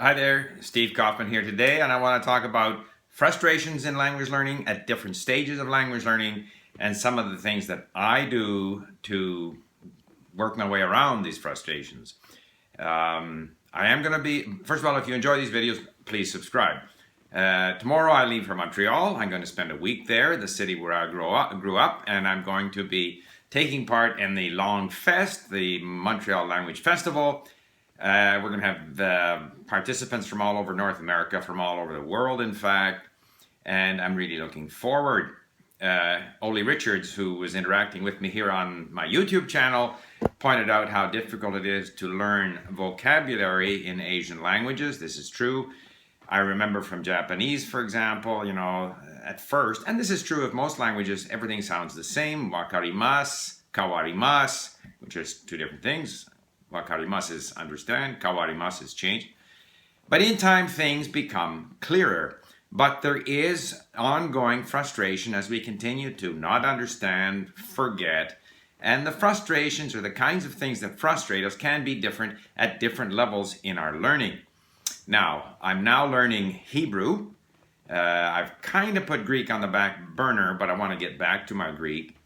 Hi there, Steve Kaufman here today, and I want to talk about frustrations in language learning at different stages of language learning and some of the things that I do to work my way around these frustrations. I am going to be, first of all, if you enjoy these videos, please subscribe. Tomorrow I leave for Montreal. I'm going to spend a week there, the city where I grew up, and I'm going to be taking part in the Langue Fest, the Montreal Language Festival. We're going to have participants from all over North America, from all over the world, in fact, and I'm really looking forward. Oli Richards, who was interacting with me here on my YouTube channel, pointed out how difficult it is to learn vocabulary in Asian languages. This is true. I remember from Japanese, for example, at first, and this is true of most languages, everything sounds the same. Wakarimasu, kawarimasu, which are two different things. Wakarimasu is understand, kawarimasu is change. But in time, things become clearer. But there is ongoing frustration as we continue to not understand, forget, and the frustrations or the kinds of things that frustrate us can be different at different levels in our learning. Now, I'm now learning Hebrew. I've kind of put Greek on the back burner, but I want to get back to my Greek.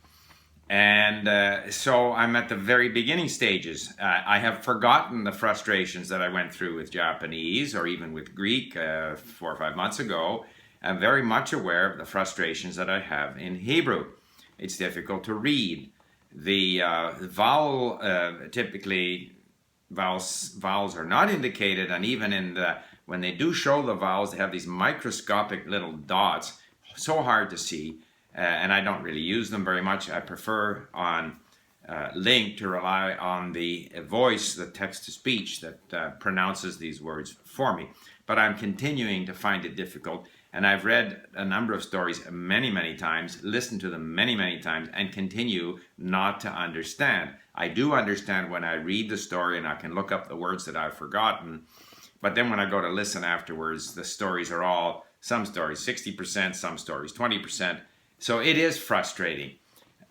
And so I'm at the very beginning stages. I have forgotten the frustrations that I went through with Japanese or even with Greek 4 or 5 months ago. I'm very much aware of the frustrations that I have in Hebrew. It's difficult to read. The vowel, typically vowels are not indicated, and even when they do show the vowels, they have these microscopic little dots, so hard to see. And I don't really use them very much. I prefer on LingQ to rely on the voice, the text-to-speech that pronounces these words for me. But I'm continuing to find it difficult. And I've read a number of stories many, many times, listened to them many, many times, and continue not to understand. I do understand when I read the story and I can look up the words that I've forgotten. But then when I go to listen afterwards, the stories are all, some stories 60%, some stories 20%. So it is frustrating,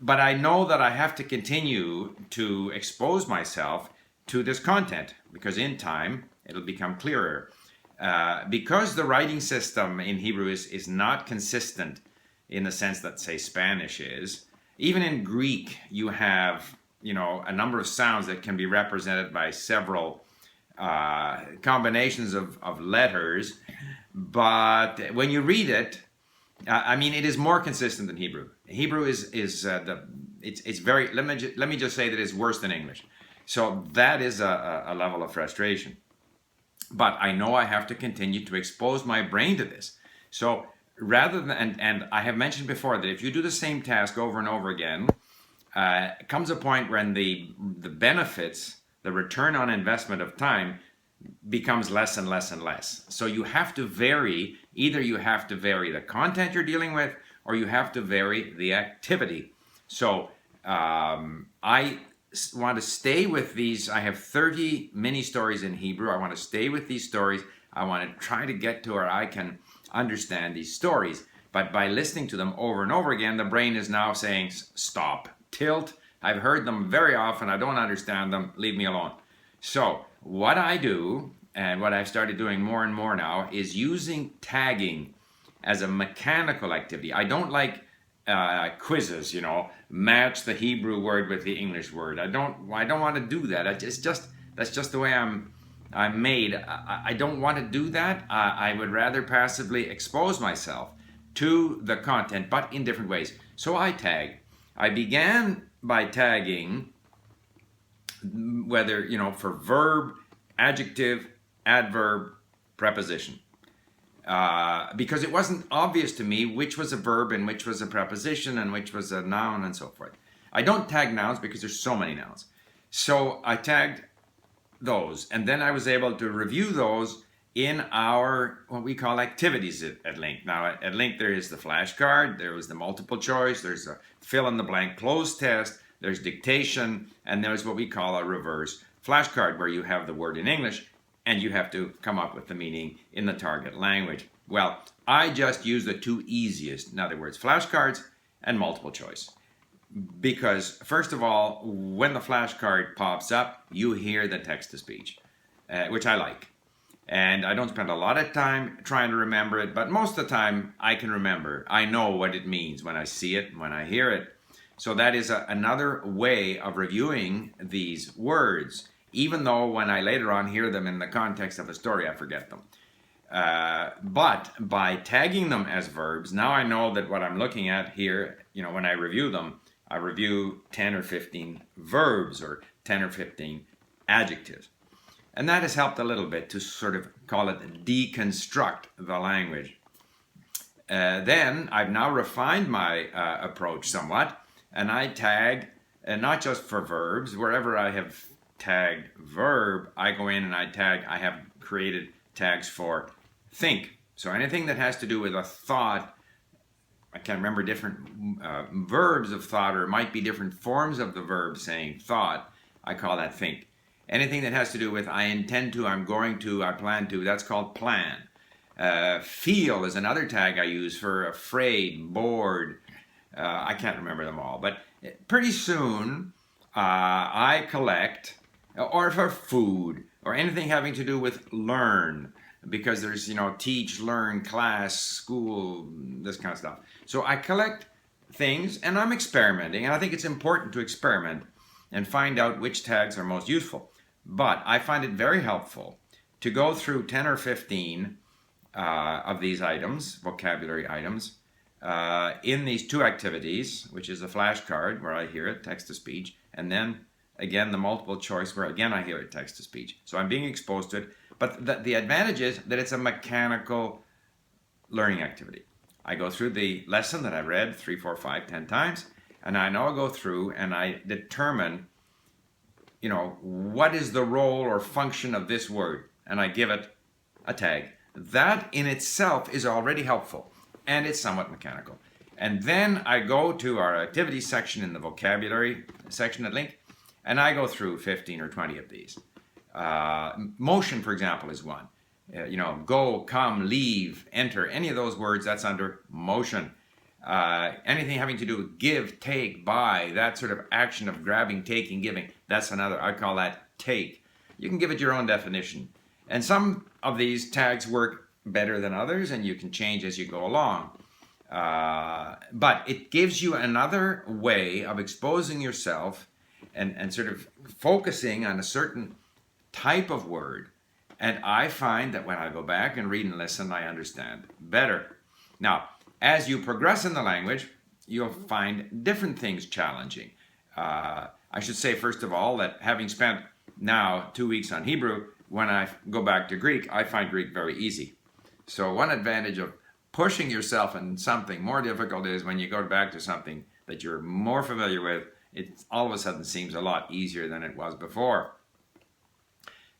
but I know that I have to continue to expose myself to this content because in time it'll become clearer. Because the writing system in Hebrew is not consistent in the sense that, say, Spanish is. Even in Greek, you have, a number of sounds that can be represented by several combinations of letters, but when you read it, it is more consistent than Hebrew. Hebrew it's very, let me just say that it's worse than English. So that is a level of frustration. But I know I have to continue to expose my brain to this. So rather than, and I have mentioned before that if you do the same task over and over again, comes a point when the benefits, the return on investment of time becomes less and less and less. So you have to vary, either you have to vary the content you're dealing with or you have to vary the activity. So I want to stay with these. I have 30 mini stories in Hebrew. I want to stay with these stories. I want to try to get to where I can understand these stories. But by listening to them over and over again, the brain is now saying, stop, tilt. I've heard them very often. I don't understand them. Leave me alone. So what I do, and what I've started doing more and more now, is using tagging as a mechanical activity. I don't like quizzes, match the Hebrew word with the English word. I don't want to do that. That's just the way I'm made. I don't want to do that. I would rather passively expose myself to the content, but in different ways. So I tag. I began by tagging whether, for verb, adjective, adverb, preposition. Because it wasn't obvious to me which was a verb and which was a preposition and which was a noun and so forth. I don't tag nouns because there's so many nouns. So I tagged those, and then I was able to review those in our, what we call activities at LingQ. Now at LingQ there is the flashcard, there was the multiple choice, there's a fill in the blank close test, there's dictation, and there's what we call a reverse flashcard where you have the word in English and you have to come up with the meaning in the target language. Well, I just use the two easiest, in other words, flashcards and multiple choice. Because first of all, when the flashcard pops up, you hear the text-to-speech, which I like. And I don't spend a lot of time trying to remember it, but most of the time I can remember. I know what it means when I see it, when I hear it. So that is another way of reviewing these words, even though when I later on hear them in the context of a story, I forget them. But by tagging them as verbs, now I know that what I'm looking at here, when I review them, I review 10 or 15 verbs or 10 or 15 adjectives. And that has helped a little bit to sort of call it deconstruct the language. Then I've now refined my approach somewhat, and I tag, not just for verbs, wherever I have tagged verb, I go in and I have created tags for think. So anything that has to do with a thought, I can't remember different verbs of thought, or it might be different forms of the verb saying thought, I call that think. Anything that has to do with I intend to, I'm going to, I plan to, that's called plan. Feel is another tag I use for afraid, bored. I can't remember them all, but pretty soon I collect, or for food, or anything having to do with learn, because there's, teach, learn, class, school, this kind of stuff. So I collect things and I'm experimenting, and I think it's important to experiment and find out which tags are most useful. But I find it very helpful to go through 10 or 15 of these items, vocabulary items, in these two activities, which is a flashcard where I hear it, text-to-speech, and then again the multiple choice where again I hear it, text-to-speech. So I'm being exposed to it. But the advantage is that it's a mechanical learning activity. I go through the lesson that I read 3, 4, 5, 10 times, and I now go through and I determine, what is the role or function of this word, and I give it a tag. That in itself is already helpful, and it's somewhat mechanical. And then I go to our activity section in the vocabulary section at Link, and I go through 15 or 20 of these. Motion, for example, is one. Go, come, leave, enter, any of those words, that's under motion. Anything having to do with give, take, buy, that sort of action of grabbing, taking, giving, that's another. I call that take. You can give it your own definition. And some of these tags work better than others, and you can change as you go along. But it gives you another way of exposing yourself and sort of focusing on a certain type of word. And I find that when I go back and read and listen, I understand better. Now, as you progress in the language, you'll find different things challenging. I should say, first of all, that having spent now 2 weeks on Hebrew, when I go back to Greek, I find Greek very easy. So one advantage of pushing yourself in something more difficult is when you go back to something that you're more familiar with, it all of a sudden seems a lot easier than it was before.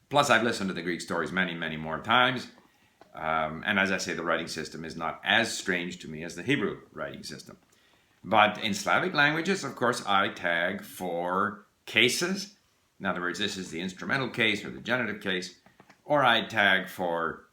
Plus, I've listened to the Greek stories many, many more times. And as I say, the writing system is not as strange to me as the Hebrew writing system. But in Slavic languages, of course, I tag for cases. In other words, this is the instrumental case or the genitive case. Or I tag for,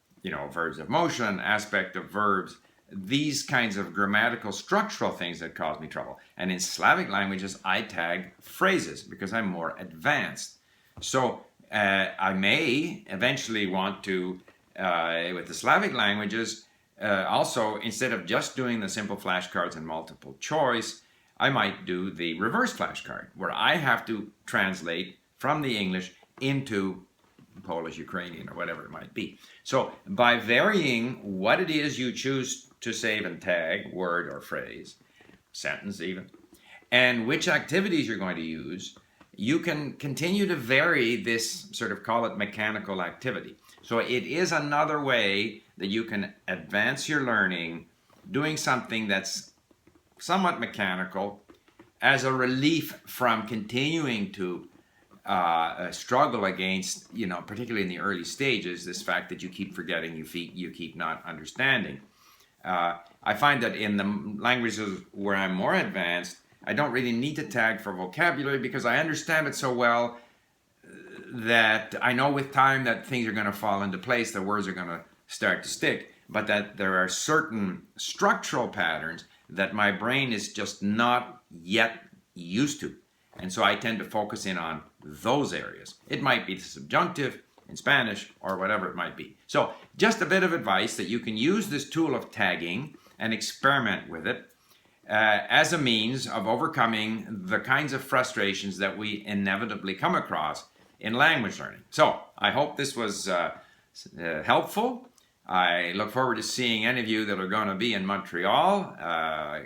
verbs of motion, aspect of verbs, these kinds of grammatical structural things that cause me trouble. And in Slavic languages, I tag phrases because I'm more advanced. So I may eventually want to, with the Slavic languages, also, instead of just doing the simple flashcards and multiple choice, I might do the reverse flashcard, where I have to translate from the English into Polish, Ukrainian, or whatever it might be. So by varying what it is you choose to save and tag, word or phrase, sentence even, and which activities you're going to use, you can continue to vary this sort of, call it mechanical activity. So it is another way that you can advance your learning, doing something that's somewhat mechanical as a relief from continuing to struggle against, particularly in the early stages, this fact that you keep forgetting, you keep not understanding. I find that in the languages where I'm more advanced, I don't really need to tag for vocabulary because I understand it so well that I know with time that things are going to fall into place, the words are going to start to stick, but that there are certain structural patterns that my brain is just not yet used to. And so I tend to focus in on those areas. It might be the subjunctive, in Spanish, or whatever it might be. So just a bit of advice that you can use this tool of tagging and experiment with it as a means of overcoming the kinds of frustrations that we inevitably come across in language learning. So I hope this was helpful. I look forward to seeing any of you that are going to be in Montreal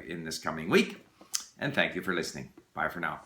in this coming week. And thank you for listening. Bye for now.